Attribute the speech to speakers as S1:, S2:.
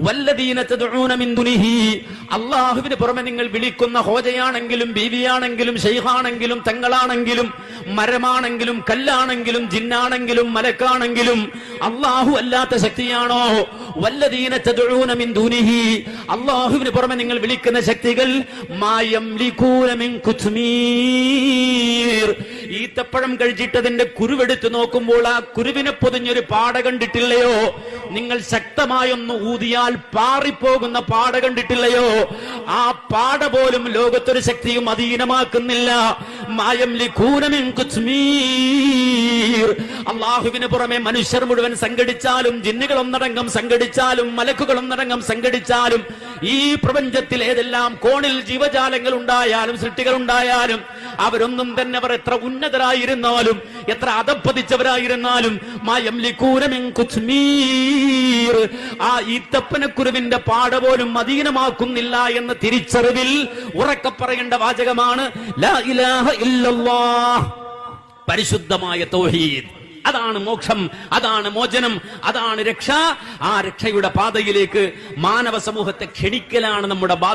S1: വല്ലദീന തദ്ഊന മിൻ ദുനിഹി, അല്ലാഹുവിന് പുറമെ നിങ്ങൾ വിളിക്കുന്ന ഹോജയാണെങ്കിലും ബീവിയാണെങ്കിലും ശൈഖാണെങ്കിലും തങ്ങളാണെങ്കിലും മരമാണെങ്കിലും കല്ലാണെങ്കിലും ജിന്നാണെങ്കിലും മലക്കാണെങ്കിലും അല്ലാഹു അല്ലാത്ത ശക്തിയാണോ? വല്ലദീന തദ്ഊന മിൻ ദുനിഹി, അല്ലാഹുവിന് പുറമെ നിങ്ങൾ വിളിക്കുന്ന ശക്തികൾ മാ യംലികൂന മിൻ ഖുത്മീർ, ഈത്തപ്പഴം കഴിച്ചിട്ടതിന്റെ കുരുവെടുത്ത് നോക്കുമ്പോൾ ആ കുരുവിനെ പൊതിഞ്ഞൊരു പാട കണ്ടിട്ടില്ലയോ? നിങ്ങൾ ശക്തമായൊന്ന് ഊതിയാൽ പാറിപ്പോകുന്ന പാട കണ്ടിട്ടില്ലയോ? ആ പാട പോലും ലോകത്തൊരു ശക്തിയും അധീനമാക്കുന്നില്ല. അള്ളാഹുവിന് പുറമെ മനുഷ്യർ മുഴുവൻ സംഘടിച്ചാലും ജിന്നുകളൊന്നടങ്കം സംഘടിച്ചാലും മലക്കുകളൊന്നടങ്കം സംഘടിച്ചാലും ഈ പ്രപഞ്ചത്തിൽ ഏതെല്ലാം കോണിൽ ജീവജാലങ്ങൾ ഉണ്ടായാലും സൃഷ്ടികൾ ഉണ്ടായാലും അവരൊന്നും തന്നെ അവർ എത്ര ഉന്നതരായിരുന്നാലും എത്ര അധപ്പതിച്ചവരായിരുന്നാലും ആ ഈത്തപ്പനക്കുരുവിന്റെ പാട പോലും അധീനമാക്കുന്നില്ല എന്ന തിരിച്ചറിവിൽ ഉറക്കെ പറയേണ്ട വാചകമാണ് ലാ ഇലാഹ ഇല്ലല്ലാഹ്, പരിശുദ്ധമായ തൗഹീദ്. അതാണ് മോക്ഷം, അതാണ് മോചനം, അതാണ് രക്ഷ. ആ രക്ഷയുടെ പാതയിലേക്ക് മാനവ സമൂഹത്തെ ക്ഷണിക്കലാണ് നമ്മുടെ ബാധ്യത.